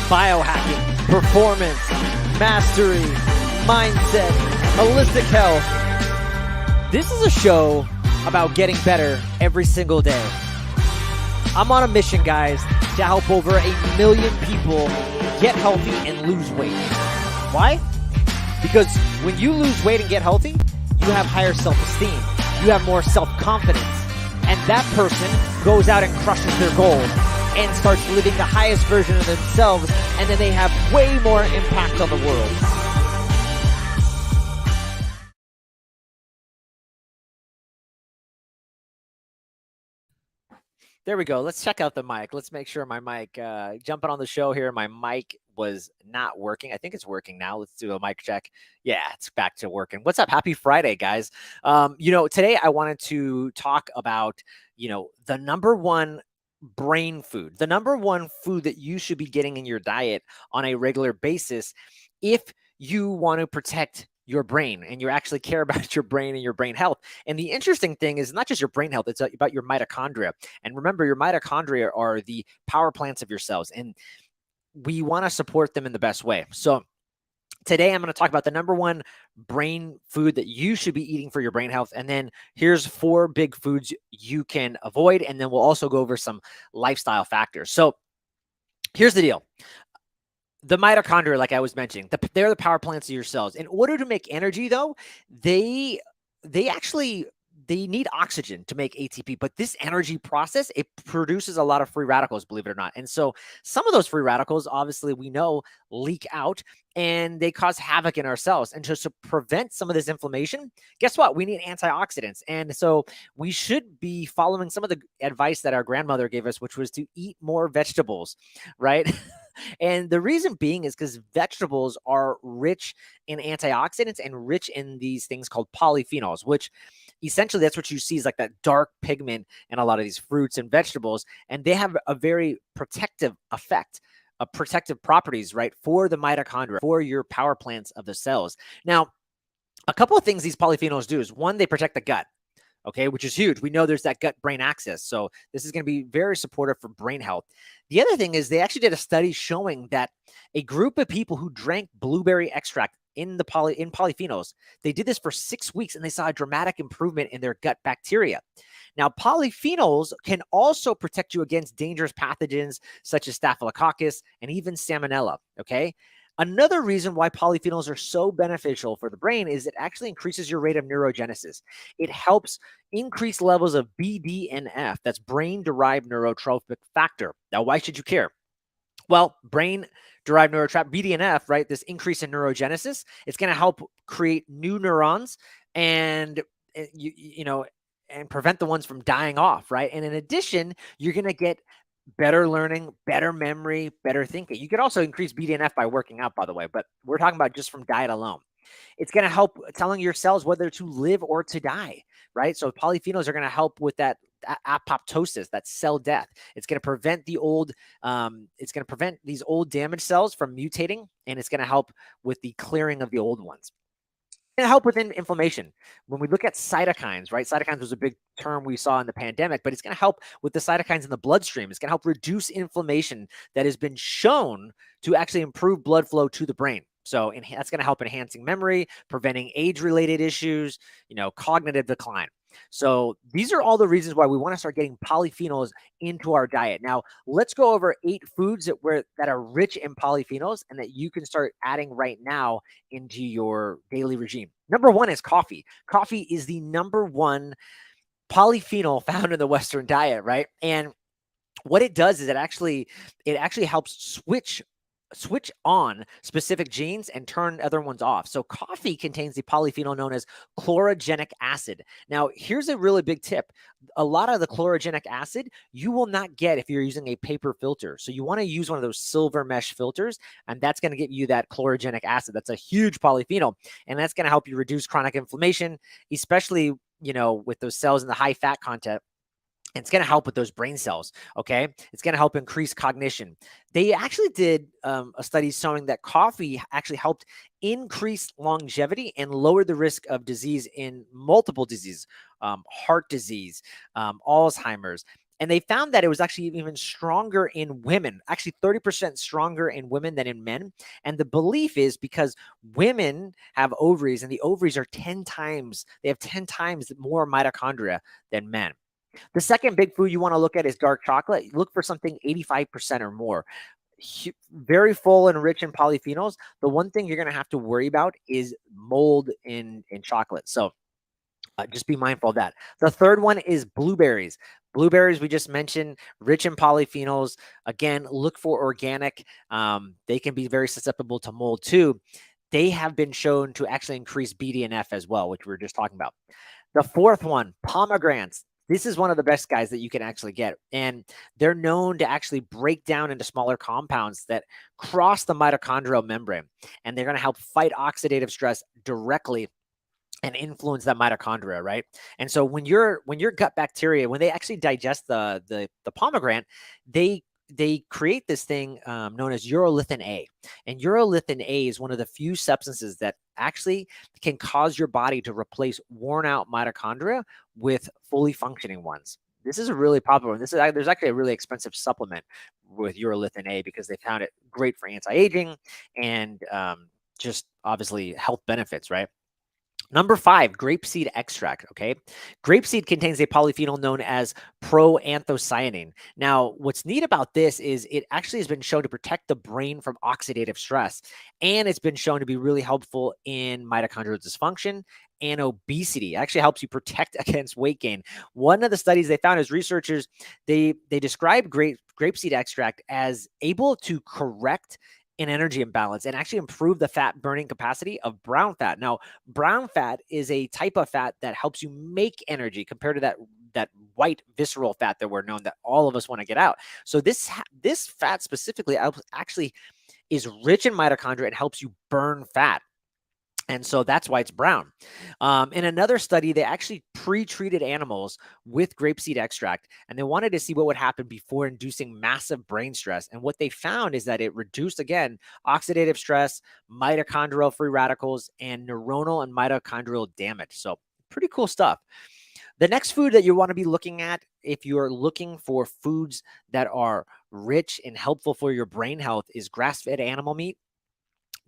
biohacking, performance, mastery, mindset, holistic health. This is a show about getting better every single day. I'm on a mission, guys, to help over 1 million people get healthy and lose weight. Why? Because when you lose weight and get healthy, you have higher self-esteem. You have more self-confidence. And that person goes out and crushes their goal and starts living the highest version of themselves, and then they have way more impact on the world. There we go. Let's check out the mic. Let's make sure my mic, jumping on the show here, my mic was not working. I think it's working now. Let's do a mic check. Yeah, it's back to working. What's up? Happy Friday, guys. Today I wanted to talk about, the number one brain food, the number one food that you should be getting in your diet on a regular basis if you want to protect your brain and you actually care about your brain and your brain health. And the interesting thing is not just your brain health, it's about your mitochondria. And remember, your mitochondria are the power plants of your cells, and we want to support them in the best way. So today I'm going to talk about the number one brain food that you should be eating for your brain health. And then here's 4 big foods you can avoid. And then we'll also go over some lifestyle factors. So here's the deal. The mitochondria, like I was mentioning, they're the power plants of your cells. In order to make energy, though, they need oxygen to make ATP, but this energy process, it produces a lot of free radicals, believe it or not. And so some of those free radicals, obviously, we know leak out and they cause havoc in our cells. And just to prevent some of this inflammation, guess what? We need antioxidants. And so we should be following some of the advice that our grandmother gave us, which was to eat more vegetables, right? And the reason being is because vegetables are rich in antioxidants and rich in these things called polyphenols, which essentially that's what you see is like that dark pigment in a lot of these fruits and vegetables. And they have a very protective effect, protective properties, right, for the mitochondria, for your power plants of the cells. Now, a couple of things these polyphenols do is, one, they protect the gut. Okay, which is huge. We know there's that gut-brain axis. So this is going to be very supportive for brain health. The other thing is they actually did a study showing that a group of people who drank blueberry extract in polyphenols, they did this for 6 weeks and they saw a dramatic improvement in their gut bacteria. Now, polyphenols can also protect you against dangerous pathogens such as Staphylococcus and even Salmonella, okay? Another reason why polyphenols are so beneficial for the brain is it actually increases your rate of neurogenesis. It helps increase levels of BDNF, that's brain-derived neurotrophic factor. Now, why should you care? Well, brain-derived neurotrophic, BDNF, right, this increase in neurogenesis, it's going to help create new neurons and, and prevent the ones from dying off, right? And in addition, you're going to get better learning, better memory, better thinking. You could also increase BDNF by working out, by the way, but we're talking about just from diet alone. It's going to help telling your cells whether to live or to die, right? So polyphenols are going to help with that apoptosis, that cell death. It's going to prevent these old damaged cells from mutating, and it's going to help with the clearing of the old ones. Can help with inflammation. When we look at cytokines, right? Cytokines was a big term we saw in the pandemic, but it's going to help with the cytokines in the bloodstream. It's going to help reduce inflammation that has been shown to actually improve blood flow to the brain. So that's going to help enhancing memory, preventing age-related issues, cognitive decline. So these are all the reasons why we want to start getting polyphenols into our diet. Now, let's go over 8 foods that are rich in polyphenols and that you can start adding right now into your daily regime. Number 1 is coffee. Coffee is the number 1 polyphenol found in the Western diet, right? And what it does is it actually helps switch on specific genes and turn other ones off. So coffee contains the polyphenol known as chlorogenic acid. Now, here's a really big tip. A lot of the chlorogenic acid you will not get if you're using a paper filter. So you want to use one of those silver mesh filters, and that's going to give you that chlorogenic acid. That's a huge polyphenol, and that's going to help you reduce chronic inflammation, especially, with those cells in the high fat content. It's going to help with those brain cells, okay? It's going to help increase cognition. They actually did a study showing that coffee actually helped increase longevity and lower the risk of disease in multiple diseases, heart disease, Alzheimer's, And they found that it was actually even stronger in women, actually 30% stronger in women than in men. And the belief is because women have ovaries, and the ovaries are 10 times, they have 10 times more mitochondria than men. The second big food you want to look at is dark chocolate. Look for something 85% or more. Very full and rich in polyphenols. The one thing you're going to have to worry about is mold in chocolate. So just be mindful of that. The third one is blueberries. Blueberries, we just mentioned, rich in polyphenols. Again, look for organic. They can be very susceptible to mold too. They have been shown to actually increase BDNF as well, which we were just talking about. The fourth one, pomegranates. This is one of the best guys that you can actually get. And they're known to actually break down into smaller compounds that cross the mitochondrial membrane. And they're going to help fight oxidative stress directly and influence that mitochondria, right? And so when your gut bacteria, when they actually digest the pomegranate, they create this thing known as urolithin A. And urolithin A is one of the few substances that actually can cause your body to replace worn out mitochondria with fully functioning ones. This is a really popular one. There's actually a really expensive supplement with urolithin A because they found it great for anti-aging and just obviously health benefits, right? Number 5, grapeseed extract, okay? Grapeseed contains a polyphenol known as proanthocyanin. Now, what's neat about this is it actually has been shown to protect the brain from oxidative stress, and it's been shown to be really helpful in mitochondrial dysfunction and obesity. It actually helps you protect against weight gain. One of the studies they found is researchers, they described grapeseed extract as able to correct an energy imbalance and actually improve the fat burning capacity of brown fat. Now, brown fat is a type of fat that helps you make energy compared to that white visceral fat that we're known that all of us want to get out. So this fat specifically actually is rich in mitochondria and helps you burn fat. And so that's why it's brown. In another study, they actually pre-treated animals with grapeseed extract, and they wanted to see what would happen before inducing massive brain stress. And what they found is that it reduced, again, oxidative stress, mitochondrial free radicals, and neuronal and mitochondrial damage. So pretty cool stuff. The next food that you want to be looking at, if you're looking for foods that are rich and helpful for your brain health, is grass-fed animal meat.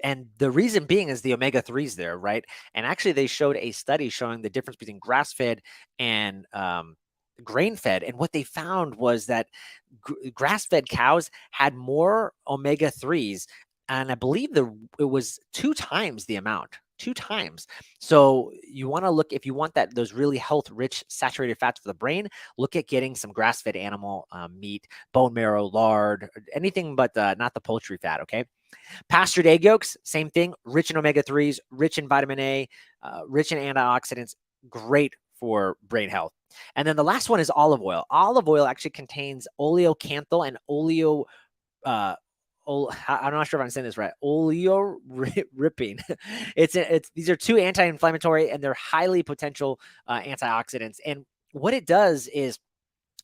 And the reason being is the omega-3s there, right? And actually, they showed a study showing the difference between grass-fed and grain-fed. And what they found was that grass-fed cows had more omega-3s, and I believe it was 2 times the amount. 2 times. So you want to look, if you want those really health rich saturated fats for the brain, look at getting some grass-fed animal meat, bone marrow, lard, anything but not the poultry fat. Okay. Pastured egg yolks, same thing, rich in omega-3s, rich in vitamin A, rich in antioxidants, great for brain health. And then the last one is olive oil. Olive oil actually contains oleocanthal and I'm not sure if I'm saying this right. Oleoripine. It's these are two anti-inflammatory and they're highly potential antioxidants. And what it does is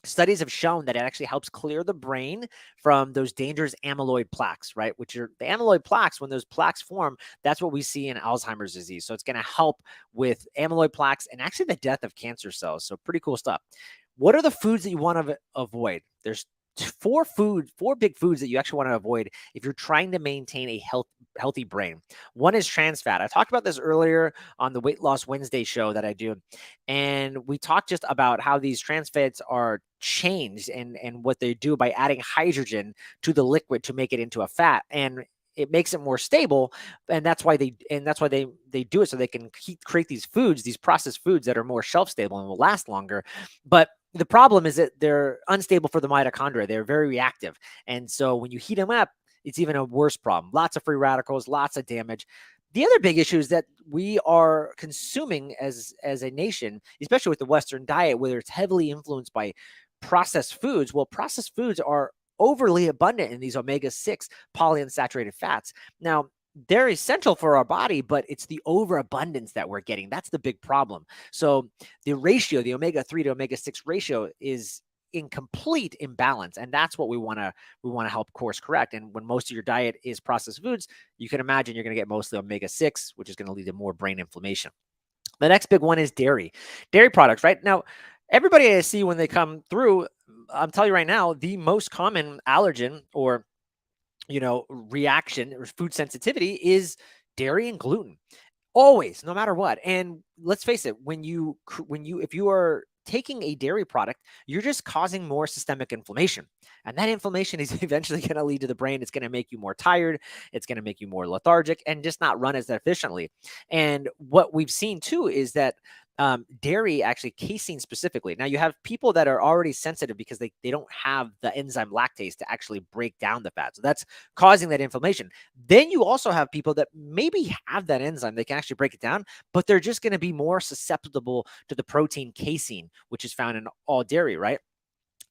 studies have shown that it actually helps clear the brain from those dangerous amyloid plaques, right? Which are the amyloid plaques. When those plaques form, that's what we see in Alzheimer's disease. So it's going to help with amyloid plaques and actually the death of cancer cells. So pretty cool stuff. What are the foods that you want to avoid? There's four big foods that you actually want to avoid if you're trying to maintain a healthy brain. One is trans fat. I talked about this earlier on the Weight Loss Wednesday show that I do. And we talked just about how these trans fats are changed and what they do by adding hydrogen to the liquid to make it into a fat. And it makes it more stable, and that's why they do it, so they can create these foods, these processed foods that are more shelf stable and will last longer. But the problem is that they're unstable for the mitochondria. They're very reactive, and so when you heat them up, it's even a worse problem. Lots of free radicals, lots of damage. The other big issue is that we are consuming as a nation, especially with the Western diet, where it's heavily influenced by processed foods. Well, processed foods are overly abundant in these omega-6 polyunsaturated fats. Now, they're essential for our body, but it's the overabundance that we're getting. That's the big problem. So the ratio, the omega-3 to omega-6 ratio is in complete imbalance. And that's what we want to help course correct. And when most of your diet is processed foods, you can imagine you're going to get mostly omega-6, which is going to lead to more brain inflammation. The next big one is dairy products, right? Now, everybody I see when they come through, I'm telling you right now, the most common allergen or reaction or food sensitivity is dairy and gluten. Always, no matter what. And let's face it, if you are taking a dairy product, you're just causing more systemic inflammation. And that inflammation is eventually going to lead to the brain. It's going to make you more tired. It's going to make you more lethargic and just not run as efficiently. And what we've seen too is that dairy, actually casein specifically. Now you have people that are already sensitive because they don't have the enzyme lactase to actually break down the fat. So that's causing that inflammation. Then you also have people that maybe have that enzyme, they can actually break it down, but they're just going to be more susceptible to the protein casein, which is found in all dairy, right?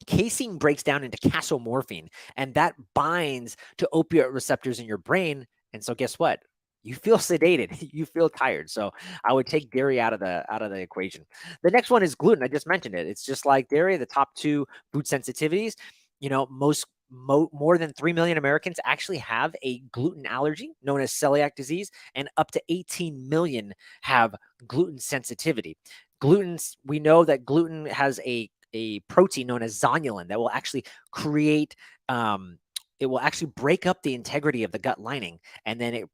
Casein breaks down into casomorphine, and that binds to opioid receptors in your brain. And so guess what? You feel sedated, you feel tired. So I would take dairy out of the equation. The next one is gluten. I just mentioned it. It's just like dairy, the top two food sensitivities. More than 3 million Americans actually have a gluten allergy known as celiac disease, and up to 18 million have gluten sensitivity. We know that gluten has a protein known as zonulin that will actually create it will actually break up the integrity of the gut lining, and then it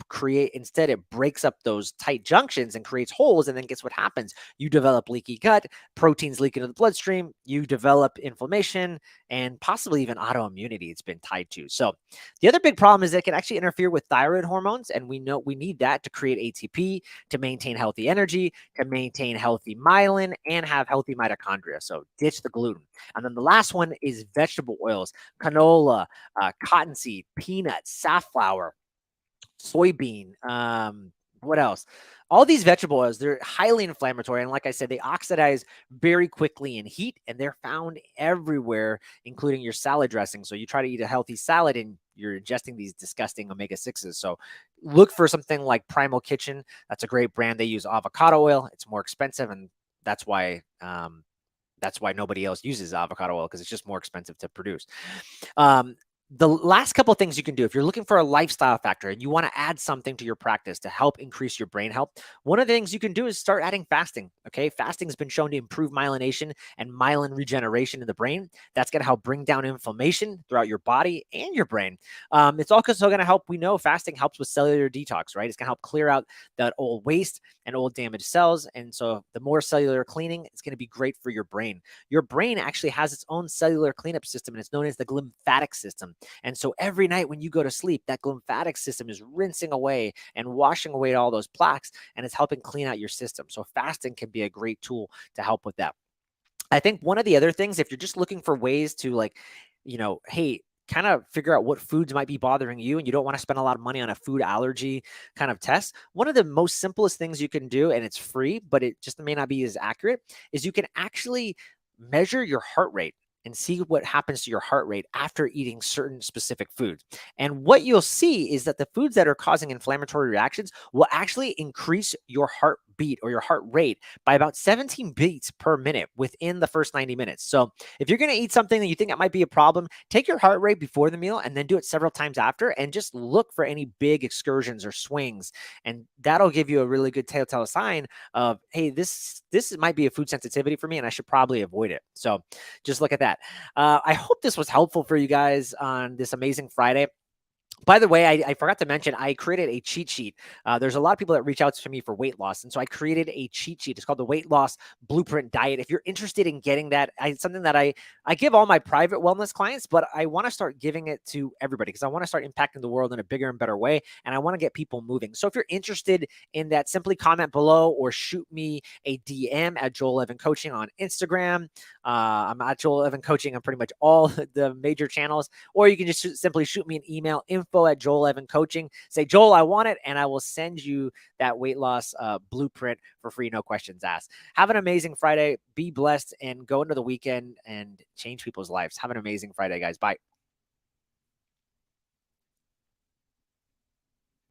breaks up those tight junctions and creates holes. And then guess what happens? You develop leaky gut, proteins leak into the bloodstream, you develop inflammation and possibly even autoimmunity it's been tied to. So the other big problem is that it can actually interfere with thyroid hormones, and we know we need that to create ATP, to maintain healthy energy, to maintain healthy myelin, and have healthy mitochondria. So ditch the gluten. And then the last one is vegetable oils: canola, cottonseed, peanuts, safflower, soybean. What else? All these vegetable oils, they're highly inflammatory. And like I said, they oxidize very quickly in heat, and they're found everywhere, including your salad dressing. So you try to eat a healthy salad and you're ingesting these disgusting omega-6s. So look for something like Primal Kitchen. That's a great brand. They use avocado oil. It's more expensive, and that's why nobody else uses avocado oil, because it's just more expensive to produce. The last couple of things you can do if you're looking for a lifestyle factor and you want to add something to your practice to help increase your brain health, one of the things you can do is start adding fasting. Okay, fasting has been shown to improve myelination and myelin regeneration in the brain. That's going to help bring down inflammation throughout your body and your brain. It's also going to help. We know fasting helps with cellular detox, right? It's going to help clear out that old waste and old damaged cells. And so the more cellular cleaning, it's going to be great for your brain. Your brain actually has its own cellular cleanup system, and it's known as the glymphatic system. And so every night when you go to sleep, that glymphatic system is rinsing away and washing away all those plaques, and it's helping clean out your system. So fasting can be a great tool to help with that. I think one of the other things, if you're just looking for ways to hey, kind of figure out what foods might be bothering you and you don't want to spend a lot of money on a food allergy kind of test, one of the most simplest things you can do, and it's free, but it just may not be as accurate, is you can actually measure your heart rate and see what happens to your heart rate after eating certain specific foods. And what you'll see is that the foods that are causing inflammatory reactions will actually increase your heartbeat or your heart rate by about 17 beats per minute within the first 90 minutes. So if you're going to eat something that you think that might be a problem, take your heart rate before the meal and then do it several times after, and just look for any big excursions or swings. And that'll give you a really good telltale sign of, hey, this might be a food sensitivity for me and I should probably avoid it. So just look at that. I hope this was helpful for you guys on this amazing Friday. By the way, I forgot to mention, I created a cheat sheet. There's a lot of people that reach out to me for weight loss. And so I created a cheat sheet. It's called the Weight Loss Blueprint Diet. If you're interested in getting that, it's something that I give all my private wellness clients, but I want to start giving it to everybody because I want to start impacting the world in a bigger and better way. And I want to get people moving. So if you're interested in that, simply comment below or shoot me a DM at Joel Evan Coaching on Instagram. I'm at Joel Evan Coaching on pretty much all the major channels, or you can just simply shoot me an email, info@Joel Evan Coaching. Say, Joel, I want it, and I will send you that weight loss blueprint for free, no questions asked. Have an amazing Friday. Be blessed and go into the weekend and change people's lives. Have an amazing Friday, guys. Bye.